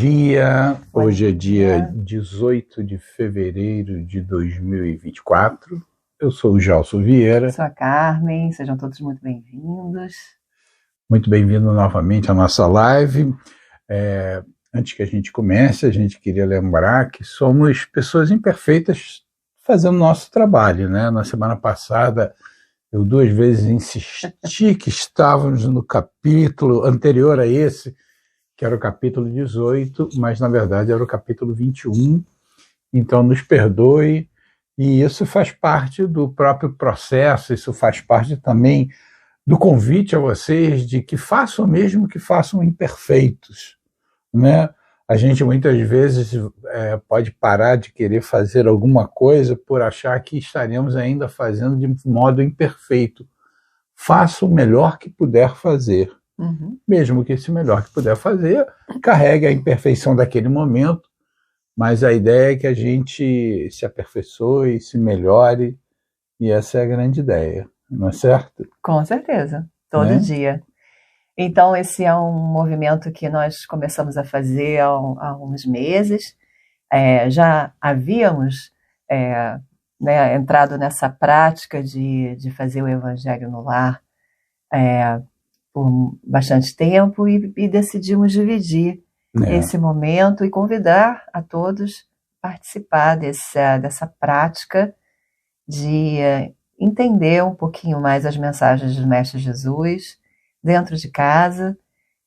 dia. Hoje é dia dia. 18 de fevereiro de 2024. Eu sou o Gelson Vieira. Sou a Carmen, sejam todos muito bem-vindos. Muito bem-vindo novamente à nossa live. Antes que a gente comece, a gente queria lembrar que somos pessoas imperfeitas fazendo nosso trabalho, né? Na semana passada, eu 2 vezes insisti que estávamos no capítulo anterior a esse, que era o capítulo 18, mas na verdade era o capítulo 21. Então nos perdoe, e isso faz parte do próprio processo, isso faz parte também do convite a vocês de que façam mesmo que façam imperfeitos, né? A gente muitas vezes pode parar de querer fazer alguma coisa por achar que estaremos ainda fazendo de modo imperfeito. Faça o melhor que puder fazer. Mesmo que esse melhor que puder fazer carregue a imperfeição daquele momento, mas a ideia é que a gente se aperfeiçoe, se melhore, e essa é a grande ideia, não é certo? Com certeza, todo Né? dia. Então, esse é um movimento que nós começamos a fazer há uns meses. Já havíamos entrado nessa prática de fazer o Evangelho no Lar por bastante tempo e decidimos dividir esse momento e convidar a todos a participar dessa prática de entender um pouquinho mais as mensagens do Mestre Jesus dentro de casa,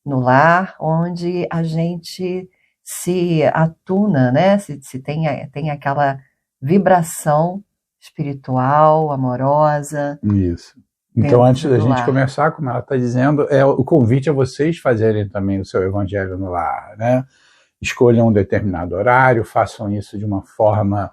no lar, onde a gente se atuna, né? Se tem aquela vibração espiritual, amorosa. Isso. Então, antes da gente começar, como ela está dizendo, o convite a vocês fazerem também o seu Evangelho no Lar, né? Escolham um determinado horário, façam isso de uma forma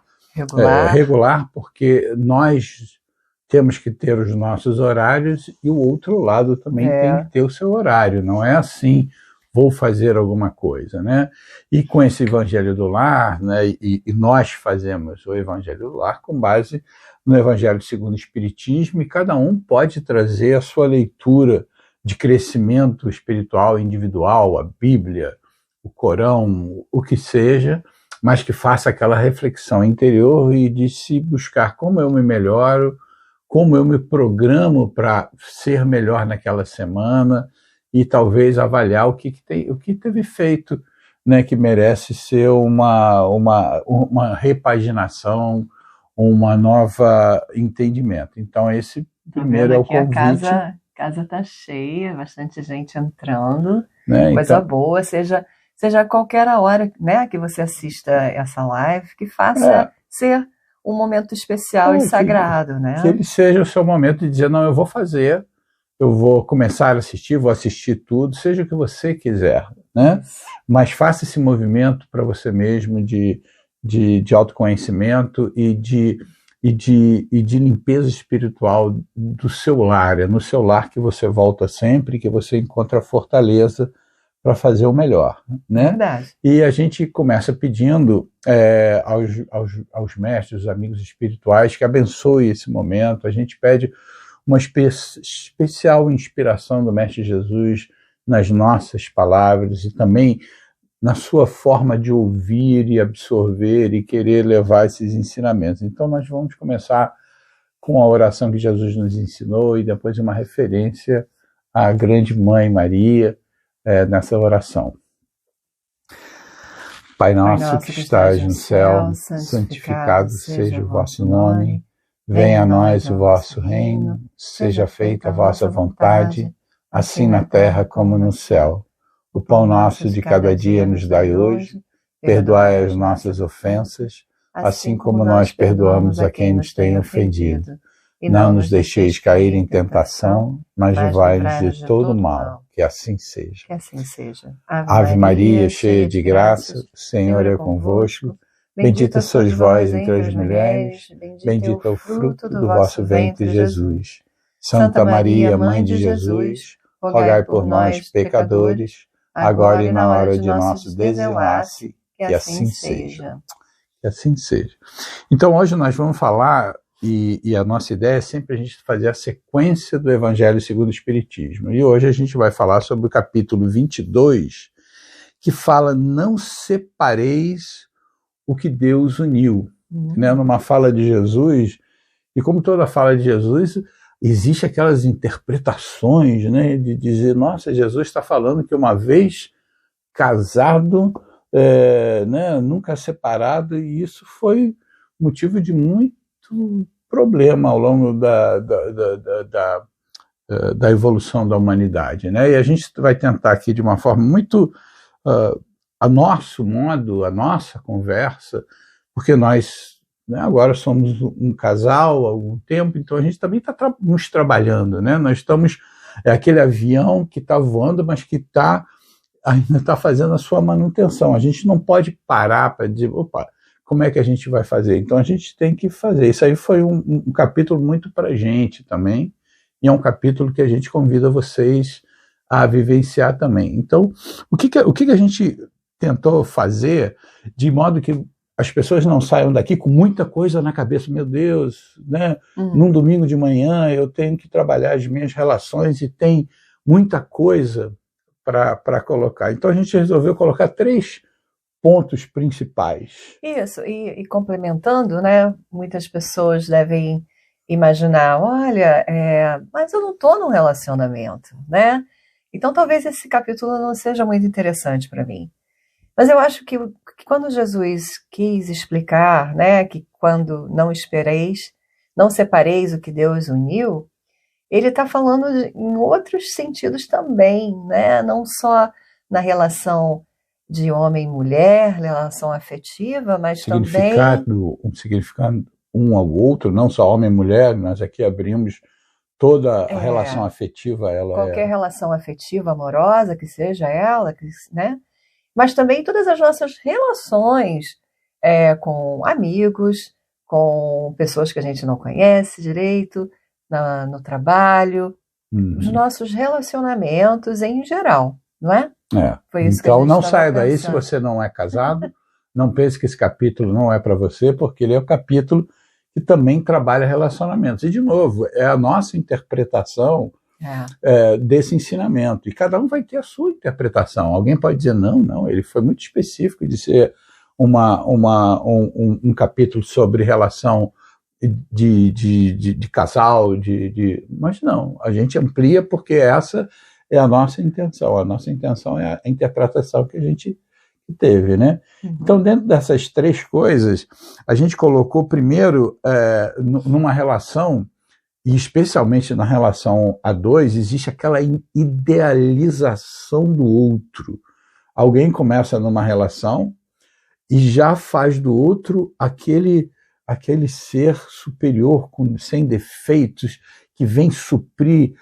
regular, porque nós temos que ter os nossos horários e o outro lado também tem que ter o seu horário. Não é assim, vou fazer alguma coisa, né? E com esse Evangelho do Lar, né, e nós fazemos o Evangelho do Lar com base no Evangelho segundo o Espiritismo, e cada um pode trazer a sua leitura de crescimento espiritual individual, a Bíblia, o Corão, o que seja, mas que faça aquela reflexão interior e de se buscar como eu me melhoro, como eu me programo para ser melhor naquela semana, e talvez avaliar o que teve feito, né, que merece ser uma repaginação, uma nova entendimento. Então esse primeiro é o convite. A casa está cheia, bastante gente entrando, né? Coisa então, boa, seja a qualquer hora, né, que você assista essa live, que faça ser um momento especial e sagrado, né? Que ele seja o seu momento de dizer, não, eu vou fazer, eu vou começar a assistir, vou assistir tudo, seja o que você quiser, né? Mas faça esse movimento para você mesmo de autoconhecimento e de limpeza espiritual do seu lar. É no seu lar que você volta sempre, que você encontra fortaleza para fazer o melhor, né? Verdade. E a gente começa pedindo aos mestres, os amigos espirituais, que abençoe esse momento. A gente pede uma especial inspiração do Mestre Jesus nas nossas palavras e também na sua forma de ouvir e absorver e querer levar esses ensinamentos. Então nós vamos começar com a oração que Jesus nos ensinou e depois uma referência à grande Mãe Maria nessa oração. Pai nosso que estás no céu, santificado seja o vosso nome, venha a nós o vosso reino, seja feita a vossa vontade, assim na terra como no céu. O pão nosso de cada dia nos dai hoje, perdoai as nossas ofensas, assim como nós perdoamos a quem nos tem ofendido. Não nos deixeis cair em tentação, mas livrai-nos de todo mal. Que assim seja. Que assim seja. Ave Maria, cheia de graça, o Senhor é convosco. Bendita sois vós entre as mulheres, bendito é o fruto do vosso ventre, Jesus. Santa Maria, Mãe de Jesus, rogai por nós, pecadores, agora e na hora de nosso desenlace, que assim seja. Que assim seja. Então hoje nós vamos falar, e a nossa ideia é sempre a gente fazer a sequência do Evangelho segundo o Espiritismo. E hoje a gente vai falar sobre o capítulo 22, que fala: não separeis o que Deus uniu. Né? Numa fala de Jesus, e como toda fala de Jesus, existe aquelas interpretações, né, de dizer: nossa, Jesus está falando que uma vez casado, né, nunca separado, e isso foi motivo de muito problema ao longo da evolução da humanidade, né? E a gente vai tentar aqui de uma forma muito a nosso modo, a nossa conversa, porque nós, né, agora somos um casal há algum tempo, então a gente também está nos trabalhando, né? Nós estamos, aquele avião que está voando, mas que ainda está fazendo a sua manutenção. A gente não pode parar para dizer: opa, como é que a gente vai fazer? Então a gente tem que fazer. Isso aí foi um capítulo muito para a gente também, e é um capítulo que a gente convida vocês a vivenciar também. Então, o que a gente tentou fazer de modo que as pessoas não saiam daqui com muita coisa na cabeça? Meu Deus, né? Num domingo de manhã eu tenho que trabalhar as minhas relações e tem muita coisa para colocar. Então a gente resolveu colocar 3 pontos principais. Isso, e complementando, né? Muitas pessoas devem imaginar: olha, mas eu não estou num relacionamento, né? Então talvez esse capítulo não seja muito interessante para mim. Mas eu acho que quando Jesus quis explicar, né, que quando não separeis o que Deus uniu, ele está falando em outros sentidos também, né? Não só na relação de homem e mulher, relação afetiva, mas também... Um significado um ao outro, não só homem e mulher, nós aqui abrimos toda a relação afetiva. Qualquer relação afetiva, amorosa, que seja ela, né? Mas também todas as nossas relações com amigos, com pessoas que a gente não conhece direito, no trabalho, os nossos relacionamentos em geral, não é? Foi isso então que não saia daí se você não é casado, não pense que esse capítulo não é para você, porque ele é o capítulo que também trabalha relacionamentos. E, de novo, é a nossa interpretação desse ensinamento. E cada um vai ter a sua interpretação. Alguém pode dizer: não, ele foi muito específico de ser um capítulo sobre relação de casal, mas não, a gente amplia porque essa é a nossa intenção. A nossa intenção é a interpretação que a gente teve, né? Então, dentro dessas 3 coisas, a gente colocou primeiro numa relação, e especialmente na relação a 2, existe aquela idealização do outro. Alguém começa numa relação e já faz do outro aquele ser superior, sem defeitos, que vem suprir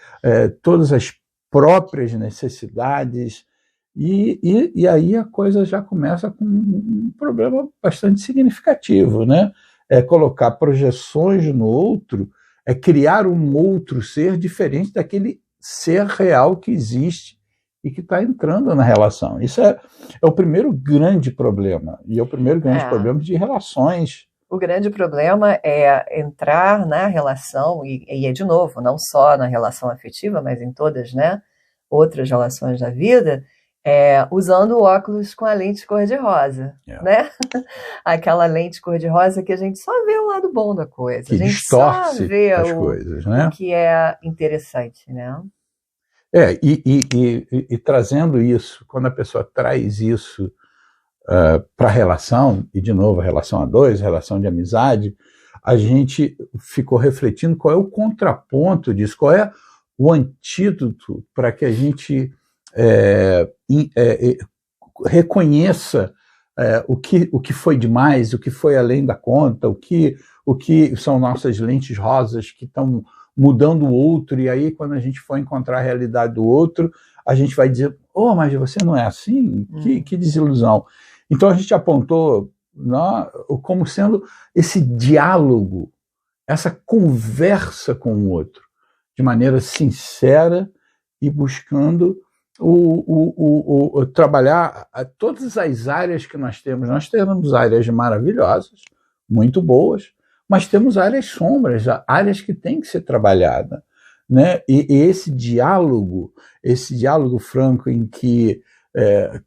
todas as próprias necessidades, e aí a coisa já começa com um problema bastante significativo, né? Colocar projeções no outro, criar um outro ser diferente daquele ser real que existe e que está entrando na relação. Isso é o primeiro grande problema, e é o primeiro grande problema de relações. O grande problema é entrar na relação, e de novo, não só na relação afetiva, mas em todas, né, outras relações da vida, usando o óculos com a lente cor-de-rosa, né? Aquela lente cor-de-rosa que a gente só vê o lado bom da coisa. Que a gente distorce só vê as coisas, né? O que é interessante, né? E trazendo isso, quando a pessoa traz isso para a relação, e de novo a relação a 2, a relação de amizade, a gente ficou refletindo qual é o contraponto disso, qual é o antídoto para que a gente reconheça o que foi demais, o que foi além da conta, o que são nossas lentes rosas que estão mudando o outro, e aí quando a gente for encontrar a realidade do outro, a gente vai dizer: oh, mas você não é assim? Que desilusão. Então a gente apontou como sendo esse diálogo, essa conversa com o outro, de maneira sincera e buscando trabalhar todas as áreas que nós temos. Nós temos áreas maravilhosas, muito boas, mas temos áreas sombras, áreas que têm que ser trabalhadas, né? E esse diálogo franco em que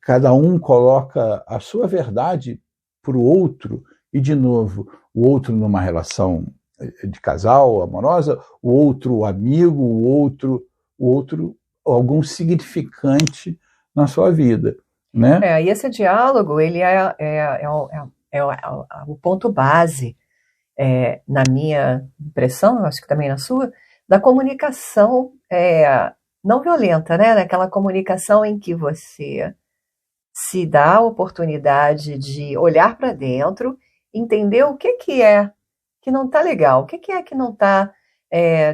cada um coloca a sua verdade para o outro, e, de novo, o outro numa relação de casal, amorosa, o outro amigo, o outro algum significante na sua vida, né? E esse diálogo, ele é o ponto base, na minha impressão, acho que também na sua, da comunicação não violenta, né? Daquela comunicação em que você se dá a oportunidade de olhar para dentro, entender o que é que não está legal, o que é que não está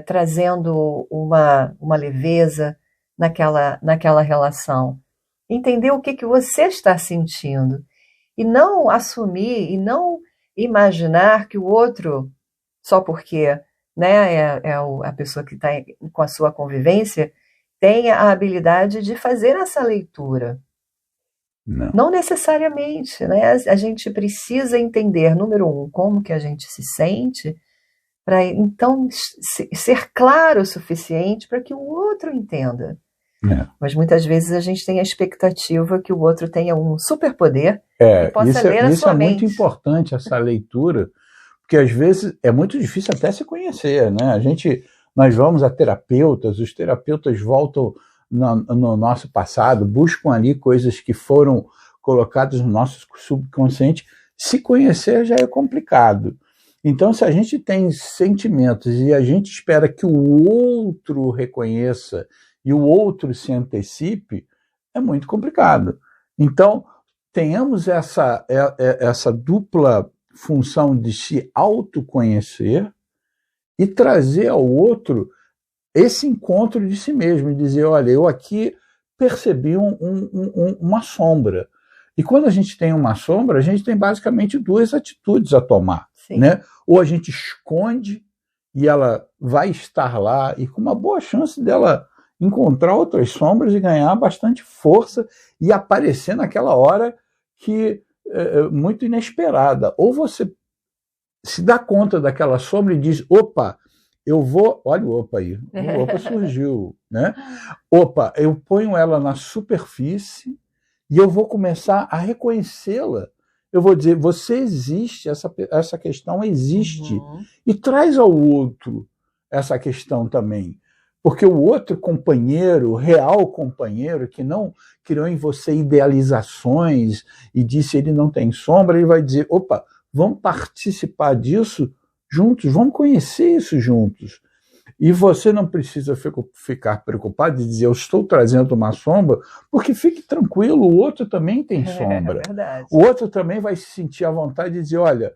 trazendo uma leveza naquela relação. Entender o que você está sentindo. E não assumir, e não imaginar que o outro, só porque, né, a pessoa que está com a sua convivência, tem a habilidade de fazer essa leitura. Não necessariamente, né? A gente precisa entender, número 1, como que a gente se sente, para então ser claro o suficiente para que o outro entenda. Mas muitas vezes a gente tem a expectativa que o outro tenha um superpoder e possa ler a sua mente. Isso é muito importante, essa leitura, porque às vezes é muito difícil até se conhecer, né? Nós vamos a terapeutas, os terapeutas voltam no nosso passado, buscam ali coisas que foram colocadas no nosso subconsciente. Se conhecer já é complicado. Então, se a gente tem sentimentos e a gente espera que o outro reconheça e o outro se antecipe, é muito complicado. Então, tenhamos essa dupla função de se autoconhecer e trazer ao outro esse encontro de si mesmo, e dizer, olha, eu aqui percebi uma sombra. E quando a gente tem uma sombra, a gente tem basicamente 2 atitudes a tomar. Né? Ou a gente esconde e ela vai estar lá, e com uma boa chance dela encontrar outras sombras e ganhar bastante força e aparecer naquela hora que muito inesperada. Ou você se dá conta daquela sombra e diz, opa, eu vou... Olha o opa aí. O opa surgiu. Né? Opa, eu ponho ela na superfície e eu vou começar a reconhecê-la. Eu vou dizer, você existe, essa questão existe. E traz ao outro essa questão também. Porque o outro companheiro, o real companheiro, que não criou em você idealizações e disse ele não tem sombra, ele vai dizer, opa, vamos participar disso juntos, vamos conhecer isso juntos. E você não precisa ficar preocupado e dizer, eu estou trazendo uma sombra, porque fique tranquilo, o outro também tem sombra. O outro também vai se sentir à vontade de dizer, olha,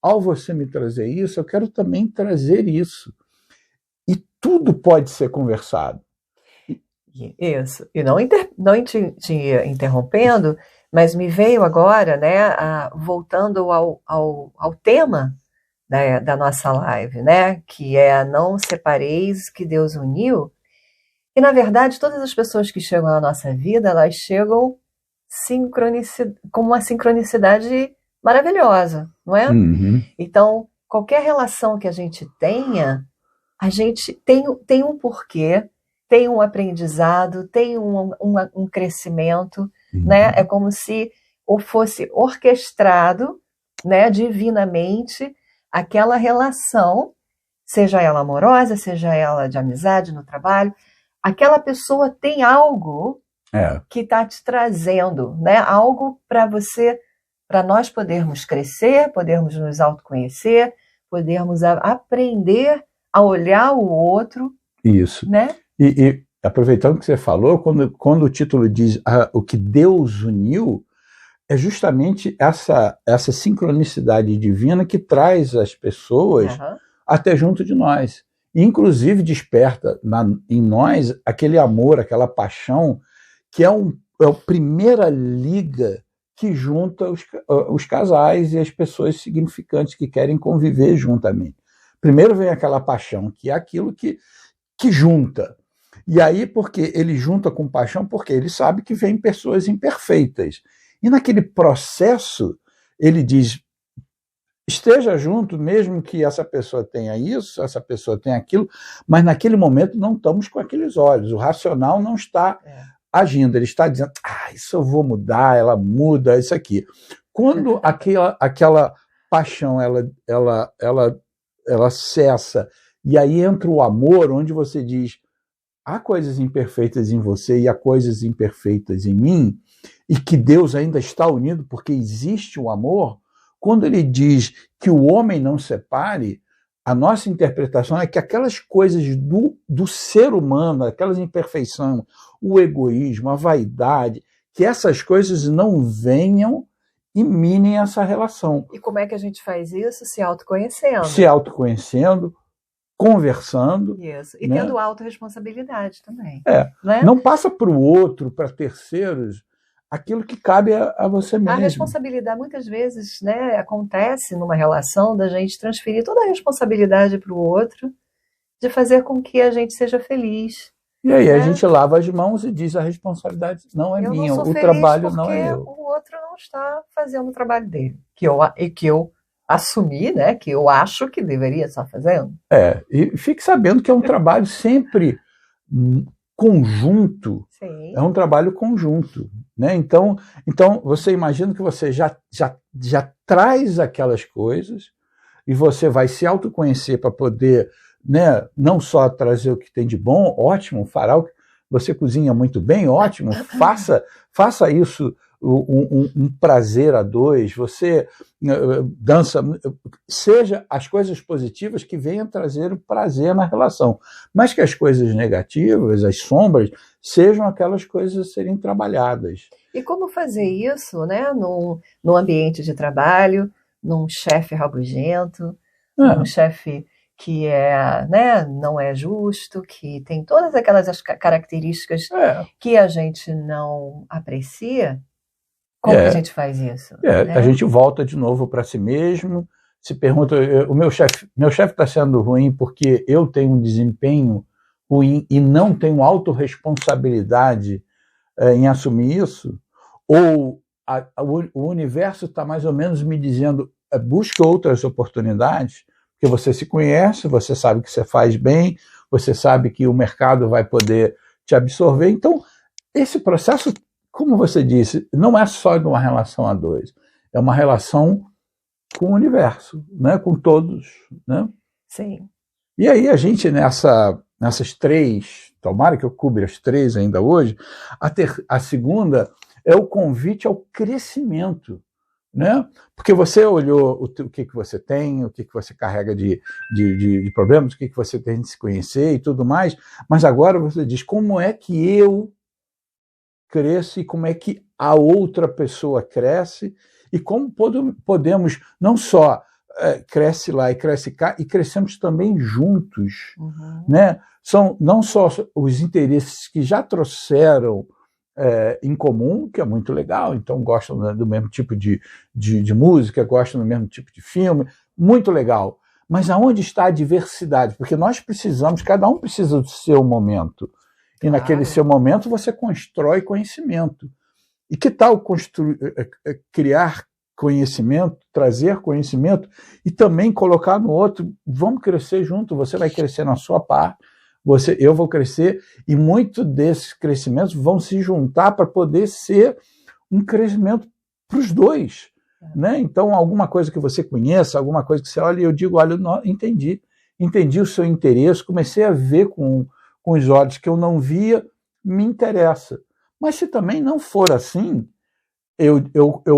ao você me trazer isso, eu quero também trazer isso. E tudo pode ser conversado. Isso. E não te interrompendo, mas me veio agora, né, voltando ao tema da nossa live, né? Que é não separeis que Deus uniu. E, na verdade, todas as pessoas que chegam à nossa vida, elas chegam com uma sincronicidade maravilhosa, não é? Então, qualquer relação que a gente tenha, a gente tem um porquê, tem um aprendizado, tem um crescimento, né? É como se fosse orquestrado, né, divinamente, aquela relação, seja ela amorosa, seja ela de amizade, no trabalho, aquela pessoa tem algo que está te trazendo, né? Algo para nós podermos crescer, podermos nos autoconhecer, podermos aprender a olhar o outro. Isso. Né? E aproveitando que você falou, quando o título diz o que Deus uniu, é justamente essa sincronicidade divina que traz as pessoas até junto de nós. Inclusive desperta em nós aquele amor, aquela paixão, que é a primeira liga que junta os casais e as pessoas significantes que querem conviver juntamente. Primeiro vem aquela paixão, que é aquilo que junta. E aí, porque ele junta com paixão, porque ele sabe que vem pessoas imperfeitas. E naquele processo, ele diz, esteja junto, mesmo que essa pessoa tenha isso, essa pessoa tenha aquilo, mas naquele momento não estamos com aqueles olhos. O racional não está agindo, ele está dizendo, isso eu vou mudar, ela muda, isso aqui. Quando aquela paixão, ela cessa, e aí entra o amor, onde você diz, há coisas imperfeitas em você e há coisas imperfeitas em mim, e que Deus ainda está unido porque existe o amor. Quando ele diz que o homem não separe, a nossa interpretação é que aquelas coisas do ser humano, aquelas imperfeições, o egoísmo, a vaidade, que essas coisas não venham e minem essa relação. E como é que a gente faz isso? Se autoconhecendo. Se autoconhecendo, conversando. Isso. E tendo autorresponsabilidade também. Né? Não passa para o outro, para terceiros, aquilo que cabe a você mesmo. A responsabilidade, muitas vezes, né, acontece numa relação da gente transferir toda a responsabilidade para o outro, de fazer com que a gente seja feliz. E aí a gente lava as mãos e diz, a responsabilidade não é minha, o trabalho não é meu. O outro não está fazendo o trabalho dele, que eu assumi, né, que eu acho que deveria estar fazendo. E fique sabendo que é um trabalho sempre conjunto. Sim. É um trabalho conjunto, né? Então você imagina que você já traz aquelas coisas e você vai se autoconhecer para poder, né, não só trazer o que tem de bom, ótimo, fará o que você cozinha muito bem, ótimo, faça isso um prazer a dois, você dança, seja as coisas positivas que venham trazer o prazer na relação, mas que as coisas negativas, as sombras, sejam aquelas coisas a serem trabalhadas. E como fazer isso, né, num ambiente de trabalho, num chefe rabugento, num chefe que não é justo, que tem todas aquelas características que a gente não aprecia? Como que a gente faz isso? A gente volta de novo para si mesmo, se pergunta, o meu chefe está sendo ruim porque eu tenho um desempenho ruim e não tenho autorresponsabilidade em assumir isso? Ou o universo está mais ou menos me dizendo, busque outras oportunidades, porque você se conhece, você sabe que você faz bem, você sabe que o mercado vai poder te absorver. Então, esse processo, como você disse, não é só de uma relação a dois, é uma relação com o universo, né? Com todos. Né? Sim. E aí a gente, nessas três, tomara que eu cubra as três ainda hoje, a segunda é o convite ao crescimento. Né? Porque você olhou o que você tem, o que você carrega de problemas, o que você tem de se conhecer e tudo mais, mas agora você diz como é que eu cresço e como é que a outra pessoa cresce e como podemos não só cresce lá e cresce cá, e crescemos também juntos. Né? São não só os interesses que já trouxeram em comum, que é muito legal, então gostam do mesmo tipo de música, gostam do mesmo tipo de filme, muito legal. Mas aonde está a diversidade? Porque nós precisamos, cada um precisa do seu momento. E naquele seu momento você constrói conhecimento. E que tal criar conhecimento, trazer conhecimento e também colocar no outro, vamos crescer junto, você vai crescer na sua parte, eu vou crescer, e muito desses crescimentos vão se juntar para poder ser um crescimento para os dois. Né? Então, alguma coisa que você conheça, alguma coisa que você olha, e eu digo, olha, eu entendi o seu interesse, comecei a ver com os olhos que eu não via, me interessa. Mas se também não for assim, eu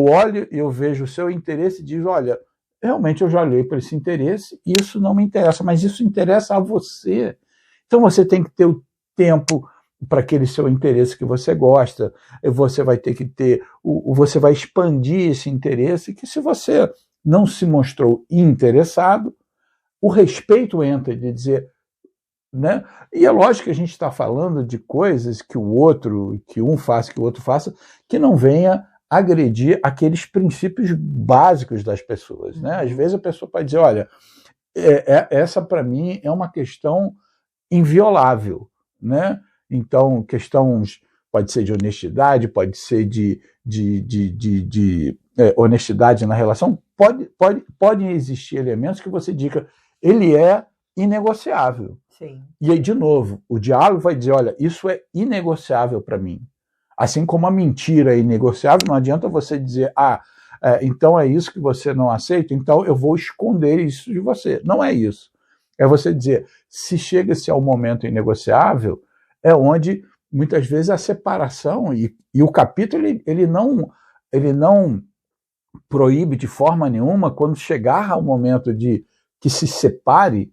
olho e eu vejo o seu interesse e digo, olha, realmente eu já olhei para esse interesse, e isso não me interessa, mas isso interessa a você. Então você tem que ter o tempo para aquele seu interesse que você gosta, você vai ter que ter, você vai expandir esse interesse, que se você não se mostrou interessado, o respeito entra de dizer, né? E é lógico que a gente está falando de coisas que que um faça, que o outro faça, que não venha agredir aqueles princípios básicos das pessoas. Né? Às vezes a pessoa pode dizer, olha, essa para mim é uma questão inviolável, né? Então, questões pode ser de honestidade, pode ser de honestidade na relação, podem existir elementos que você diga, ele é inegociável. Sim. E aí, de novo, o diálogo vai dizer, olha, isso é inegociável para mim. Assim como a mentira é inegociável, não adianta você dizer, então é isso que você não aceita, então eu vou esconder isso de você. Não é isso. É você dizer, se chega-se ao momento inegociável, é onde muitas vezes a separação, e o capítulo ele não proíbe de forma nenhuma, quando chegar ao momento de que se separe,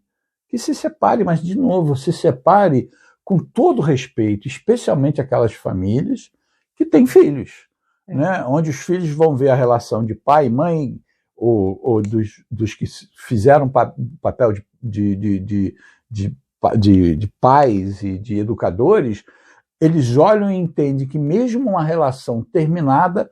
mas de novo, se separe com todo respeito, especialmente aquelas famílias que têm filhos, né? Onde os filhos vão ver a relação de pai e mãe, ou dos que fizeram papel de pais e de educadores, eles olham e entendem que mesmo uma relação terminada,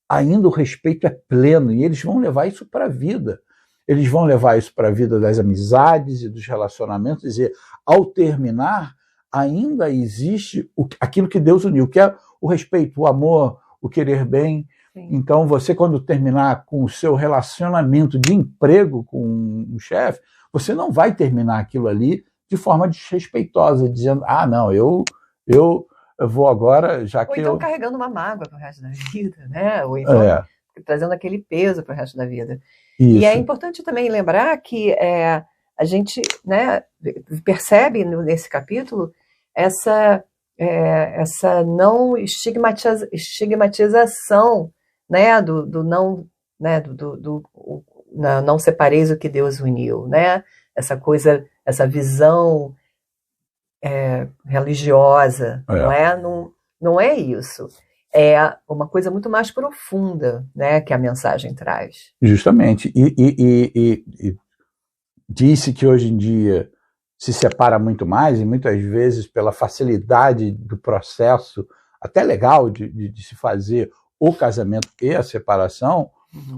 ainda o respeito é pleno, e eles vão levar isso para a vida. Eles vão levar isso para a vida das amizades e dos relacionamentos, dizer, ao terminar, ainda existe aquilo que Deus uniu, que é o respeito, o amor, o querer bem. Sim. Então, você, quando terminar com o seu relacionamento de emprego com o chefe, você não vai terminar aquilo ali de forma desrespeitosa, dizendo, não, eu vou agora, já que então carregando uma mágoa para o resto da vida, né? Ou então trazendo aquele peso para o resto da vida. Isso. E é importante também lembrar que a gente, né, percebe nesse capítulo essa não estigmatização, né, do não, né, não separeis o que Deus uniu, né? Essa coisa, essa visão religiosa, não é isso. É uma coisa muito mais profunda, né, que a mensagem traz. Justamente. E disse que hoje em dia se separa muito mais, e muitas vezes pela facilidade do processo, até legal, de se fazer o casamento e a separação,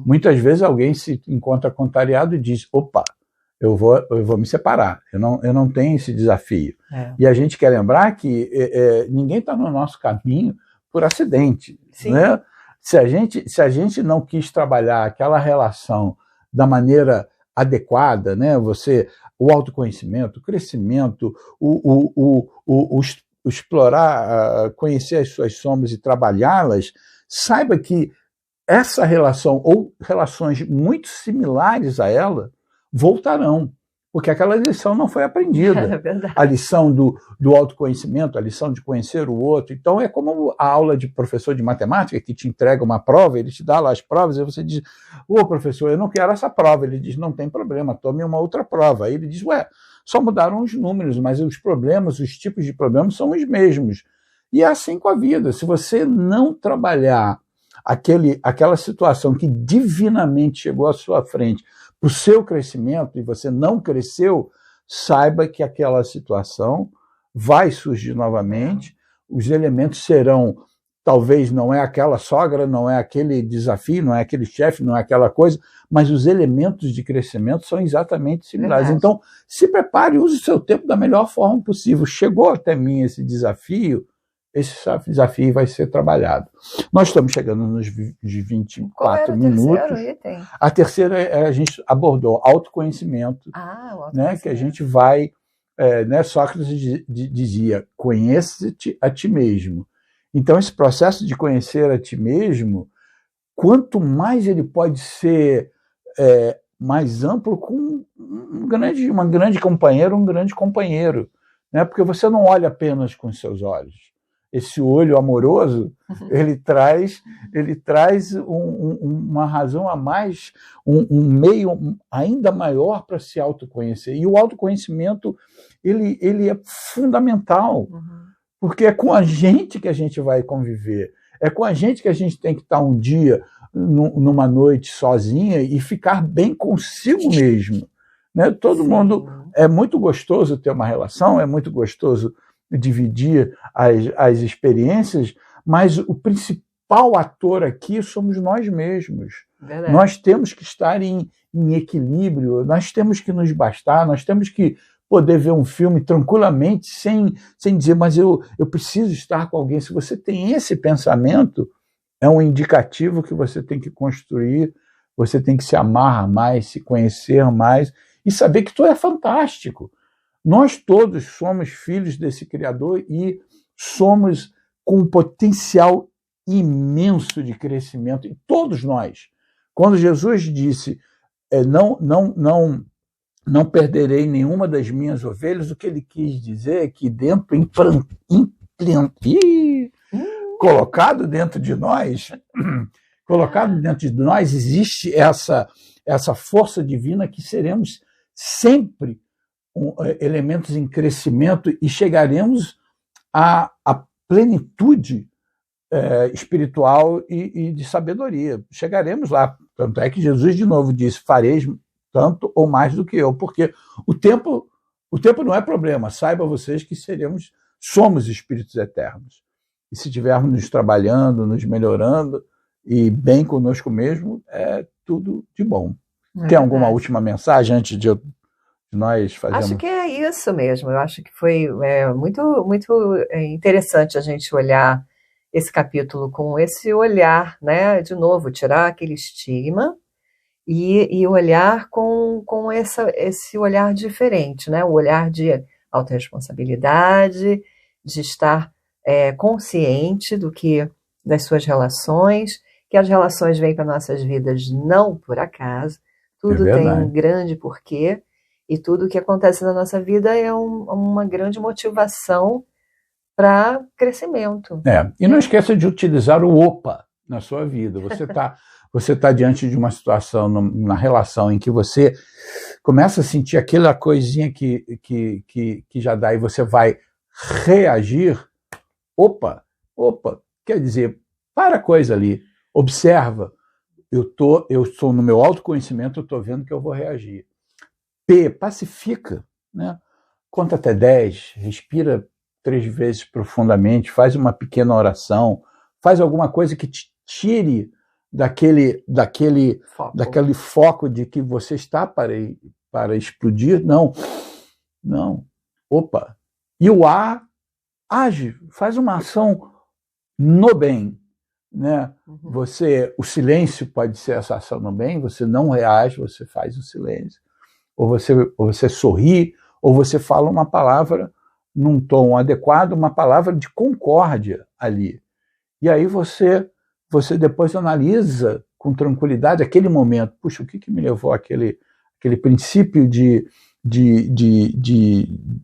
muitas vezes alguém se encontra contrariado e diz, opa, eu vou me separar, eu não tenho esse desafio. E a gente quer lembrar que ninguém está no nosso caminho por acidente. Né? Se a gente não quis trabalhar aquela relação da maneira adequada, né? O autoconhecimento, o crescimento, o explorar, conhecer as suas sombras e trabalhá-las, saiba que essa relação, ou relações muito similares a ela, voltarão, porque aquela lição não foi aprendida. A lição do autoconhecimento, a lição de conhecer o outro. Então é como a aula de professor de matemática, que te entrega uma prova, ele te dá lá as provas, e você diz, professor, eu não quero essa prova. Ele diz, não tem problema, tome uma outra prova. Aí ele diz, só mudaram os números, mas os problemas, os tipos de problemas são os mesmos. E é assim com a vida. Se você não trabalhar aquela situação que divinamente chegou à sua frente, para o seu crescimento, e você não cresceu, saiba que aquela situação vai surgir novamente, os elementos serão, talvez não é aquela sogra, não é aquele desafio, não é aquele chefe, não é aquela coisa, mas os elementos de crescimento são exatamente similares. Então, se prepare, use o seu tempo da melhor forma possível. Chegou até mim esse desafio vai ser trabalhado. Nós estamos chegando nos 24 minutos. Item? A terceira, a gente abordou autoconhecimento, né, que a gente vai, né, Sócrates dizia, conhece-te a ti mesmo. Então, esse processo de conhecer a ti mesmo, quanto mais ele pode ser mais amplo com uma grande companheira, um grande companheiro, né, porque você não olha apenas com os seus olhos. Esse olho amoroso, ele traz uma razão a mais, um meio ainda maior para se autoconhecer. E o autoconhecimento, ele é fundamental, porque é com a gente que a gente vai conviver, é com a gente que a gente tem que estar um dia, numa noite sozinha, e ficar bem consigo mesmo. Né? Todo mundo, é muito gostoso ter uma relação, é muito gostoso dividir as experiências, mas o principal ator aqui somos nós mesmos. Verdade. Nós temos que estar em equilíbrio, nós temos que nos bastar, nós temos que poder ver um filme tranquilamente, sem dizer, mas eu preciso estar com alguém. Se você tem esse pensamento, é um indicativo que você tem que construir, você tem que se amar mais, se conhecer mais, e saber que tu é fantástico. Nós todos somos filhos desse Criador e somos com um potencial imenso de crescimento, e todos nós. Quando Jesus disse, não perderei nenhuma das minhas ovelhas, o que ele quis dizer é que colocado dentro de nós existe essa força divina que seremos sempre elementos em crescimento e chegaremos à plenitude espiritual e de sabedoria. Chegaremos lá. Tanto é que Jesus de novo disse, fareis tanto ou mais do que eu, porque o tempo não é problema. Saiba vocês que somos espíritos eternos. E se estivermos nos trabalhando, nos melhorando e bem conosco mesmo, é tudo de bom. Tem alguma última mensagem antes de nós fazermos? Acho que é isso mesmo. Eu acho que foi muito, muito interessante a gente olhar esse capítulo com esse olhar, né? De novo, tirar aquele estigma e olhar com esse olhar diferente, né? O olhar de autorresponsabilidade, de estar consciente das suas relações, que as relações vêm para nossas vidas não por acaso, tudo tem um grande porquê, e tudo que acontece na nossa vida é uma grande motivação para crescimento. E não esqueça de utilizar o opa na sua vida. Você tá diante de uma situação, na relação em que você começa a sentir aquela coisinha que já dá e você vai reagir. Opa, quer dizer, para a coisa ali, observa, eu estou no meu autoconhecimento, eu estou vendo que eu vou reagir. P, pacifica, né? Conta até 10, respira 3 vezes profundamente, faz uma pequena oração, faz alguma coisa que te tire daquele foco de que você está para explodir. Não. Opa. E o A, age, faz uma ação no bem, né? O silêncio pode ser essa ação no bem, você não reage, você faz o silêncio, ou você sorri, ou você fala uma palavra num tom adequado, uma palavra de concórdia ali. E aí você depois analisa com tranquilidade aquele momento. Puxa, o que me levou àquele princípio de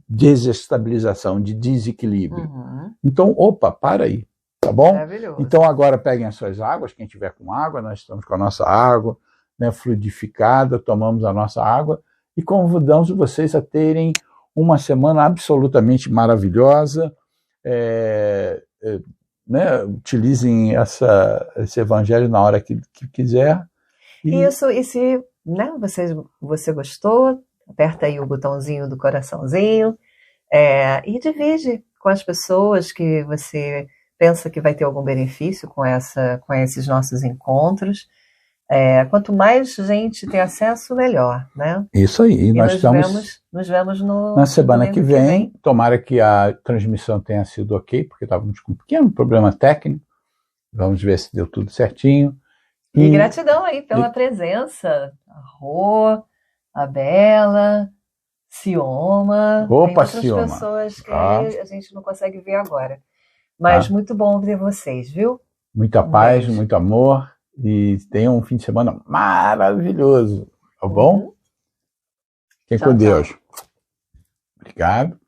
desestabilização, de desequilíbrio. Então, para aí, tá bom? Maravilhoso. Então agora peguem as suas águas, quem tiver com água, nós estamos com a nossa água, né, fluidificada, tomamos a nossa água e convidamos vocês a terem uma semana absolutamente maravilhosa, né, utilizem esse evangelho na hora que quiser. Isso, e se você gostou, aperta aí o botãozinho do coraçãozinho e divide com as pessoas que você pensa que vai ter algum benefício com esses nossos encontros. Quanto mais gente tem acesso, melhor, né? Isso aí. Nos vemos na semana que vem. Tomara que a transmissão tenha sido ok, porque estávamos com um pequeno problema técnico. Vamos ver se deu tudo certinho. E gratidão aí pela presença. A Rô, a Bela, Cioma. Tem outras pessoas que a gente não consegue ver agora. Mas muito bom ver vocês, viu? Muita paz, muito amor. E tenham um fim de semana maravilhoso, tá bom? Fiquem com Deus. Obrigado.